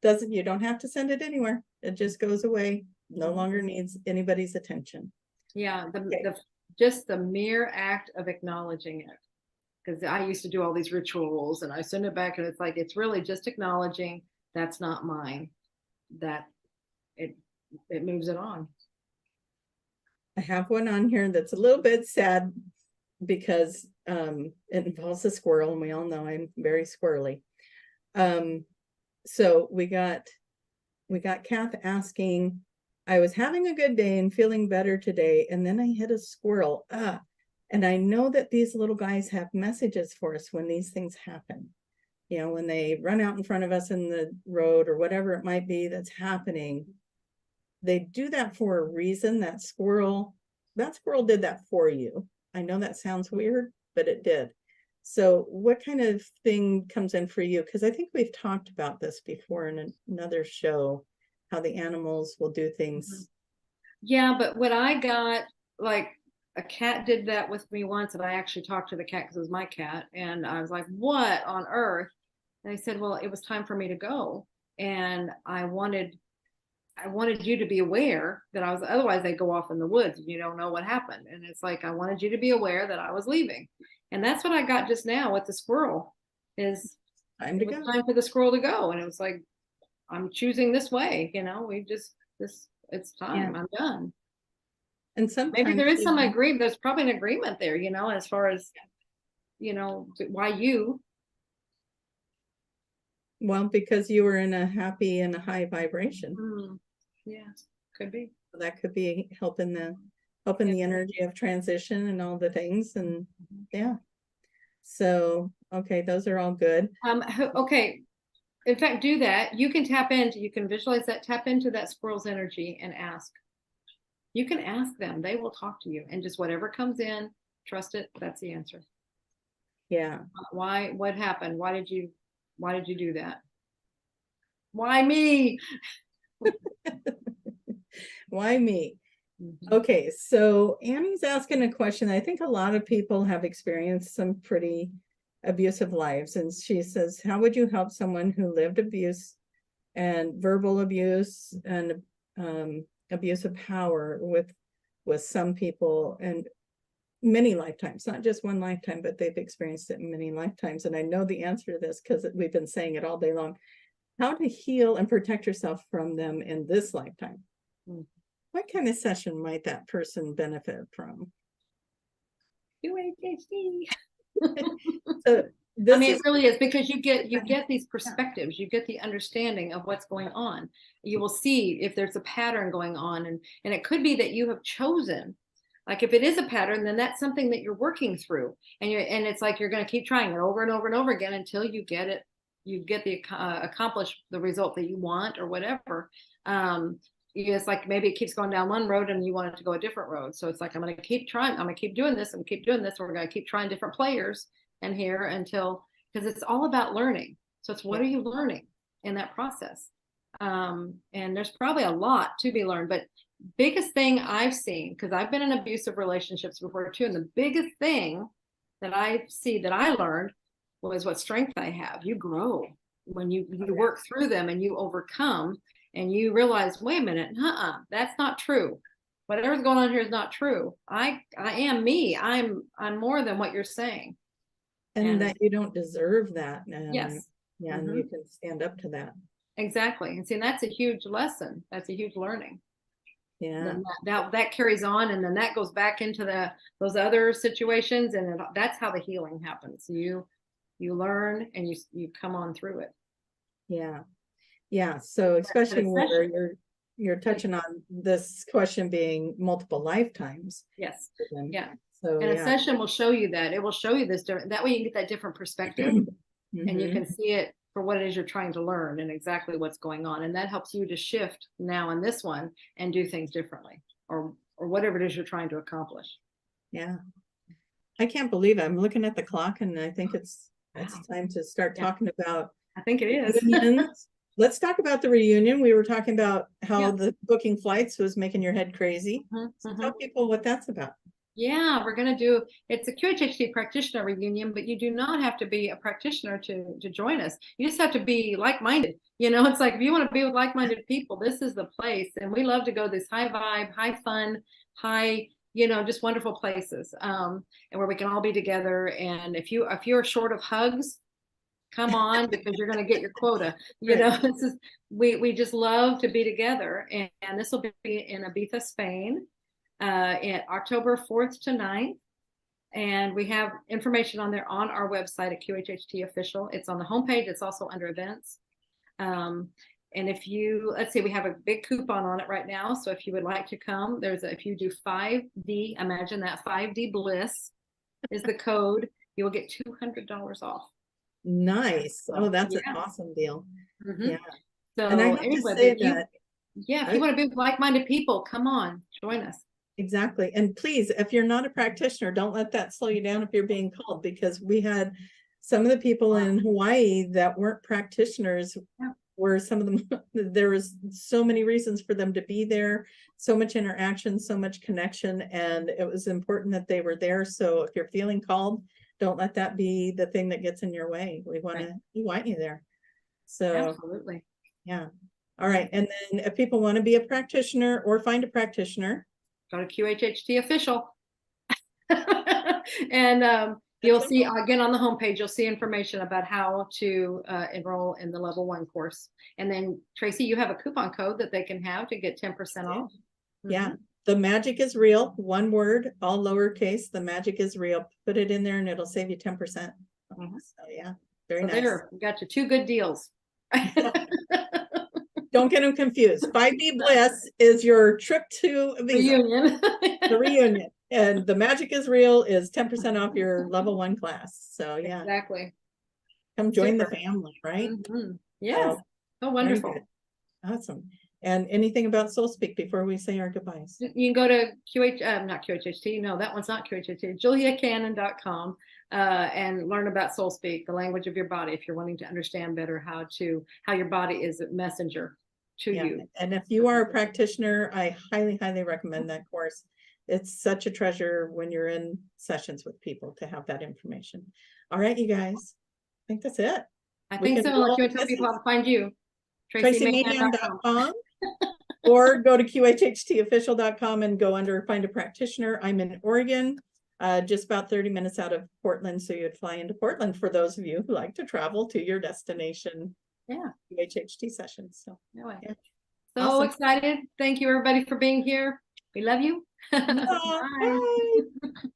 doesn't, you don't have to send it anywhere. It just goes away. No longer needs anybody's attention. Yeah. Just the mere act of acknowledging it. Because I used to do all these rituals and I send it back and it's like, it's really just acknowledging that's not mine. That it moves it on. I have one on here that's a little bit sad because it involves a squirrel, and we all know I'm very squirrely. So we got Kath asking, I was having a good day and feeling better today, and then I hit a squirrel. And I know that these little guys have messages for us when these things happen. You know, when they run out in front of us in the road or whatever it might be that's happening, they do that for a reason. That squirrel did that for you. I know that sounds weird, but it did. So what kind of thing comes in for you? Because I think we've talked about this before in another show, how the animals will do things. Yeah, but what I got, like a cat did that with me once, and I actually talked to the cat because it was my cat, and I was like, what on earth? And they said, well, it was time for me to go, and I wanted you to be aware that I was, otherwise they go off in the woods and you don't know what happened. And it's like, I wanted you to be aware that I was leaving. And that's what I got just now with the squirrel, is time to it was go. time for the squirrel to go. And it was like, I'm choosing this way, it's time. I'm done. And sometimes maybe there is some agreement. There's probably an agreement there, as far as, why you. Well, because you were in a happy and a high vibration. Yeah, could be. So that could be helping the energy of transition and all the things. And yeah. So, okay, those are all good. Okay. In fact, do that. You can visualize that, tap into that squirrel's energy and ask. You can ask them. They will talk to you, and just whatever comes in, trust it. That's the answer. Yeah. Why? What happened? Why did you do that? Why me? Why me? Okay, so Annie's asking a question. I think a lot of people have experienced some pretty abusive lives, and she says, how would you help someone who lived abuse and verbal abuse and abuse of power with some people and many lifetimes, not just one lifetime, but they've experienced it in many lifetimes? And I know the answer to this because we've been saying it all day long. How to heal and protect yourself from them in this lifetime. What kind of session might that person benefit from? QHHT. So it really is, because you get these perspectives, you get the understanding of what's going on. You will see if there's a pattern going on, and it could be that you have chosen. Like if it is a pattern, then that's something that you're working through, and it's like you're going to keep trying it over and over and over again until you get it. You get accomplish the result that you want, or whatever. It's like maybe it keeps going down one road and you want it to go a different road. So it's like, I'm going to keep trying. I'm going to keep doing this and keep doing this. We're going to keep trying different players in here because it's all about learning. So it's, what are you learning in that process? And there's probably a lot to be learned, but biggest thing I've seen, because I've been in abusive relationships before too, and the biggest thing that I see that I learned was what strength I have. You grow when you work through them and you overcome, and you realize, wait a minute, that's not true. Whatever's going on here is not true. I am me. I'm more than what you're saying. And that you don't deserve that. Yes. Yeah, and you can stand up to that. Exactly. And see, that's a huge lesson. That's a huge learning. Yeah. That carries on, and then that goes back into those other situations, and that's how the healing happens. You learn and you come on through it. Yeah. Yeah. So especially where you're touching on this question being multiple lifetimes. Yes. Yeah. So and a session will show you that. It will show you this different. That way you can get that different perspective, and you can see it for what it is you're trying to learn and exactly what's going on. And that helps you to shift now in this one and do things differently, or whatever it is you're trying to accomplish. Yeah. I can't believe it. I'm looking at the clock, and I think it's time to start talking about. I think it is. Reunions. Let's talk about the reunion. We were talking about how the booking flights was making your head crazy. So tell people what that's about. Yeah, we're going to do, it's a QHHT practitioner reunion, but you do not have to be a practitioner to join us. You just have to be like-minded. It's like, if you want to be with like-minded people, this is the place. And we love to go to these high vibe, high fun, high, just wonderful places, and where we can all be together. And if you're short of hugs, come on, because you're going to get your quota. We just love to be together. And this will be in Ibiza, Spain, in October 4th to 9th. And we have information on there on our website at QHHT Official. It's on the homepage. It's also under events. And if let's see, we have a big coupon on it right now. So if you would like to come, if you do 5D, imagine that 5D Bliss is the code, you will get $200 off. Nice. Oh, that's an awesome deal. Yeah. So and I have to say that. If you want to be with like-minded people, come on, join us. Exactly. And please, if you're not a practitioner, don't let that slow you down if you're being called, because we had some of the people in Hawaii that weren't practitioners were some of them, there was so many reasons for them to be there, so much interaction, so much connection, and it was important that they were there. So if you're feeling called, don't let that be the thing that gets in your way. We want you there. So absolutely. Yeah. All right. And then if people want to be a practitioner or find a practitioner, go to QHHT official. And you'll see again on the homepage, you'll see information about how to enroll in the level 1 course. And then Tracie, you have a coupon code that they can have to get 10% off. Yeah. The magic is real. One word, all lowercase. The magic is real. Put it in there and it'll save you 10%. So yeah, very nice. There, we got you 2 good deals. Don't get them confused. 5D Bliss is your trip to reunion. The reunion. And the magic is real is 10% off your level 1 class. So yeah. Exactly. Come join the family, right? Yes. Oh, wonderful. Awesome. And anything about Soul Speak before we say our goodbyes? You can go to not QHHT. No, that one's not QHHT. JuliaCannon.com and learn about Soul Speak, the language of your body, if you're wanting to understand better how your body is a messenger to you. And if you are a practitioner, I highly, highly recommend that course. It's such a treasure when you're in sessions with people to have that information. All right, you guys. I think that's it. I think so. Unless you want to tell people how to find you. TracieMahan.com or go to QHHTofficial.com and go under Find a Practitioner. I'm in Oregon, just about 30 minutes out of Portland. So you'd fly into Portland for those of you who like to travel to your destination. Yeah. QHHT sessions. So, Awesome. Excited. Thank you, everybody, for being here. We love you. Bye.